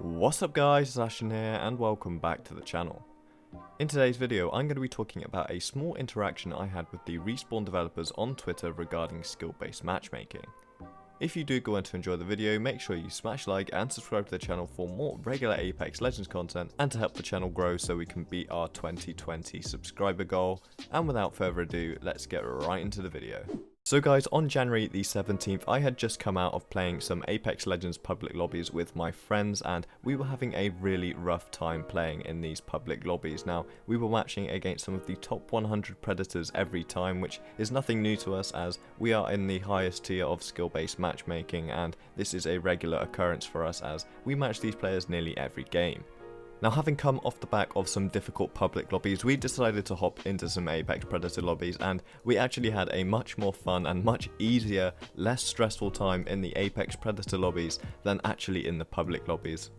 What's up guys, it's Ashton here and welcome back to the channel. In today's video I'm going to be talking about a small interaction I had with the Respawn developers on Twitter regarding skill-based matchmaking. If you do go on to enjoy the video, make sure you smash like and subscribe to the channel for more regular Apex Legends content and to help the channel grow so we can beat our 2020 subscriber goal. And without further ado, let's get right into the video. So guys, on January the 17th, I had just come out of playing some Apex Legends public lobbies with my friends and we were having a really rough time playing in these public lobbies. Now, we were matching against some of the top 100 predators every time, which is nothing new to us as we are in the highest tier of skill-based matchmaking, and this is a regular occurrence for us as we match these players nearly every game. Now, having come off the back of some difficult public lobbies, we decided to hop into some Apex Predator lobbies, and we actually had a much more fun and much easier, less stressful time in the Apex Predator lobbies than actually in the public lobbies.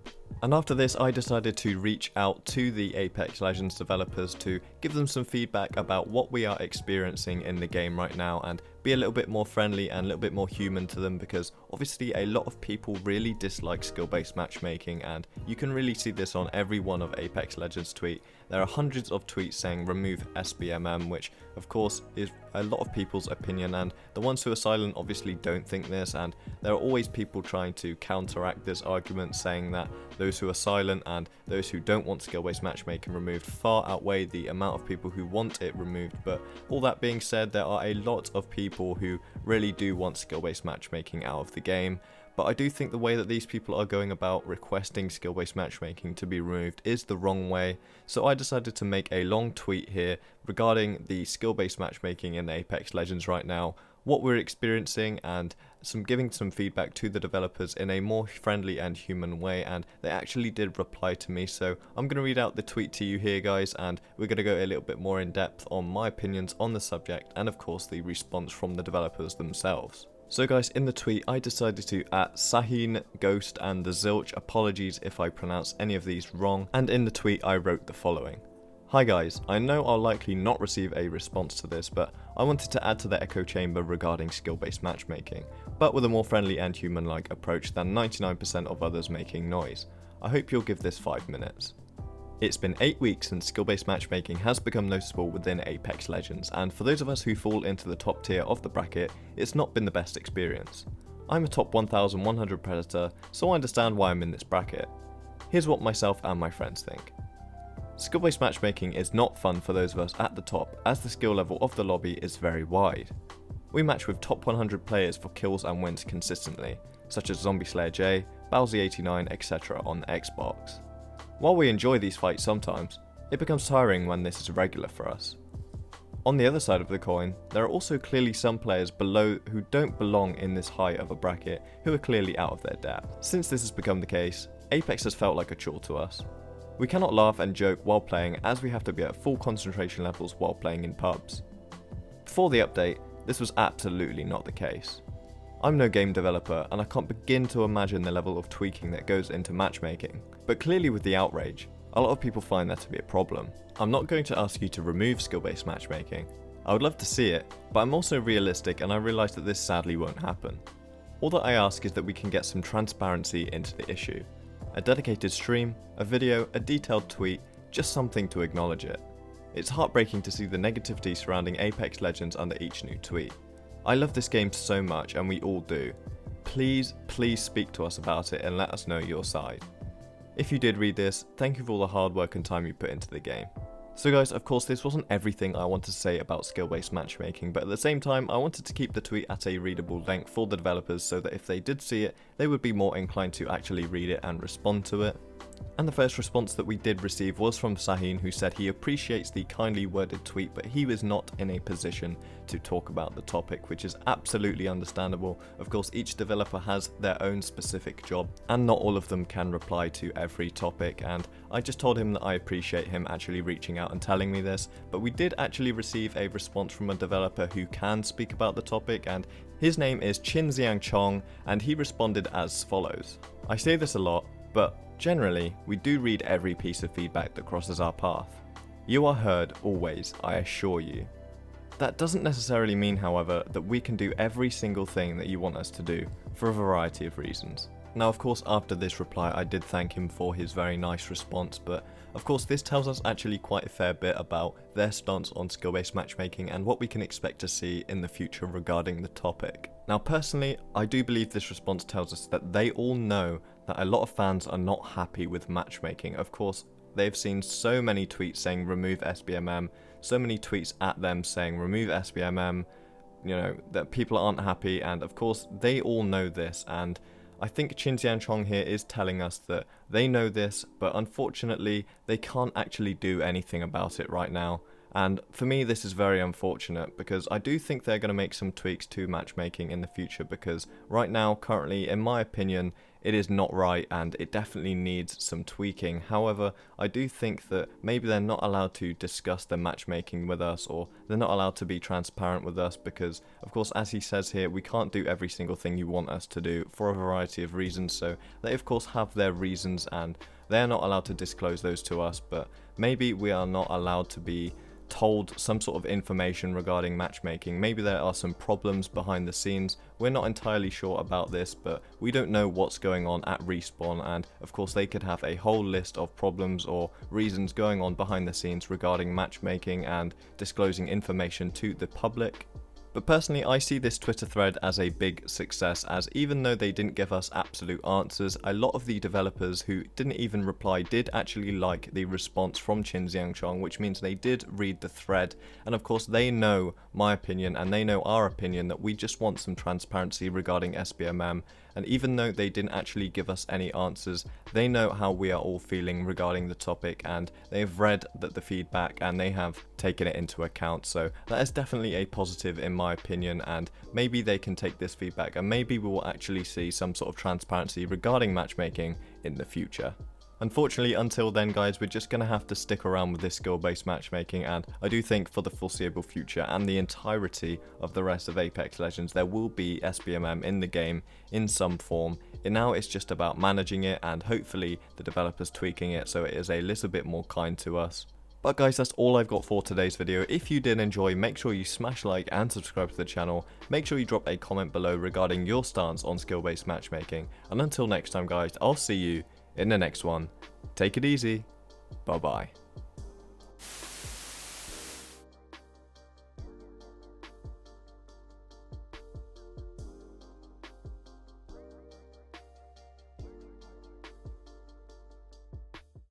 And after this, I decided to reach out to the Apex Legends developers to give them some feedback about what we are experiencing in the game right now and be a little bit more friendly and a little bit more human to them, because obviously a lot of people really dislike skill-based matchmaking, and you can really see this on every one of Apex Legends' tweet. There are hundreds of tweets saying remove SBMM, which of course is a lot of people's opinion, and the ones who are silent obviously don't think this, and there are always people trying to counteract this argument, saying that those who are silent and those who don't want skill-based matchmaking removed far outweigh the amount of people who want it removed. But all that being said, there are a lot of people who really do want skill-based matchmaking out of the game. But I do think the way that these people are going about requesting skill-based matchmaking to be removed is the wrong way. So I decided to make a long tweet here regarding the skill-based matchmaking in Apex Legends right now, what we're experiencing, and giving some feedback to the developers in a more friendly and human way, and they actually did reply to me. So I'm going to read out the tweet to you here guys, and we're going to go a little bit more in depth on my opinions on the subject and of course the response from the developers themselves. So guys, in the tweet I decided to @Sahin, Ghost and the Zilch, apologies if I pronounce any of these wrong, and in the tweet I wrote the following. Hi guys, I know I'll likely not receive a response to this, but I wanted to add to the echo chamber regarding skill-based matchmaking, but with a more friendly and human-like approach than 99% of others making noise. I hope you'll give this 5 minutes. It's been 8 weeks since skill-based matchmaking has become noticeable within Apex Legends, and for those of us who fall into the top tier of the bracket, it's not been the best experience. I'm a top 1100 predator, so I understand why I'm in this bracket. Here's what myself and my friends think. Skill-based matchmaking is not fun for those of us at the top, as the skill level of the lobby is very wide. We match with top 100 players for kills and wins consistently, such as Zombie Slayer J, Bowsy89, etc. on Xbox. While we enjoy these fights sometimes, it becomes tiring when this is regular for us. On the other side of the coin, there are also clearly some players below who don't belong in this high of a bracket, who are clearly out of their depth. Since this has become the case, Apex has felt like a chore to us. We cannot laugh and joke while playing, as we have to be at full concentration levels while playing in pubs. Before the update, this was absolutely not the case. I'm no game developer and I can't begin to imagine the level of tweaking that goes into matchmaking, but clearly with the outrage, a lot of people find that to be a problem. I'm not going to ask you to remove skill-based matchmaking. I would love to see it, but I'm also realistic and I realise that this sadly won't happen. All that I ask is that we can get some transparency into the issue. A dedicated stream, a video, a detailed tweet, just something to acknowledge it. It's heartbreaking to see the negativity surrounding Apex Legends under each new tweet. I love this game so much and we all do. Please speak to us about it and let us know your side. If you did read this, thank you for all the hard work and time you put into the game. So guys, of course this wasn't everything I wanted to say about skill-based matchmaking, but at the same time I wanted to keep the tweet at a readable length for the developers so that if they did see it, they would be more inclined to actually read it and respond to it. And the first response that we did receive was from Sahin, who said he appreciates the kindly worded tweet, but he was not in a position to talk about the topic, which is absolutely understandable. Of course, each developer has their own specific job, and not all of them can reply to every topic, and I just told him that I appreciate him actually reaching out and telling me this, but we did actually receive a response from a developer who can speak about the topic, and his name is Chinziang Chong, and he responded as follows. I say this a lot, but generally, we do read every piece of feedback that crosses our path. You are heard always, I assure you. That doesn't necessarily mean, however, that we can do every single thing that you want us to do, for a variety of reasons. Now of course after this reply I did thank him for his very nice response, but of course this tells us actually quite a fair bit about their stance on skill-based matchmaking and what we can expect to see in the future regarding the topic. Now personally, I do believe this response tells us that they all know that a lot of fans are not happy with matchmaking. Of course, they've seen so many tweets saying remove SBMM, so many tweets at them saying remove SBMM, you know, that people aren't happy, and of course they all know this, and I think Xinjiang here is telling us that they know this, but unfortunately they can't actually do anything about it right now. And for me this is very unfortunate, because I do think they're going to make some tweaks to matchmaking in the future, because right now, currently, in my opinion, it is not right and it definitely needs some tweaking. However, I do think that maybe they're not allowed to discuss the matchmaking with us, or they're not allowed to be transparent with us, because of course, as he says here, we can't do every single thing you want us to do for a variety of reasons. So they of course have their reasons and they're not allowed to disclose those to us, but maybe we are not allowed to be told some sort of information regarding matchmaking. Maybe there are some problems behind the scenes. We're not entirely sure about this, but we don't know what's going on at Respawn, and of course they could have a whole list of problems or reasons going on behind the scenes regarding matchmaking and disclosing information to the public. But personally, I see this Twitter thread as a big success, as even though they didn't give us absolute answers, a lot of the developers who didn't even reply did actually like the response from Xinjiang, which means they did read the thread, and of course they know my opinion and they know our opinion that we just want some transparency regarding SBMM. And even though they didn't actually give us any answers, they know how we are all feeling regarding the topic, and they have read the feedback and they have taken it into account. So that is definitely a positive in my opinion, and maybe they can take this feedback and maybe we will actually see some sort of transparency regarding matchmaking in the future. Unfortunately, until then guys, we're just going to have to stick around with this skill-based matchmaking, and I do think for the foreseeable future and the entirety of the rest of Apex Legends, there will be SBMM in the game in some form. And now it's just about managing it and hopefully the developers tweaking it so it is a little bit more kind to us. But guys, that's all I've got for today's video. If you did enjoy, make sure you smash like and subscribe to the channel. Make sure you drop a comment below regarding your stance on skill-based matchmaking. And until next time guys, I'll see you in the next one. Take it easy. Bye bye.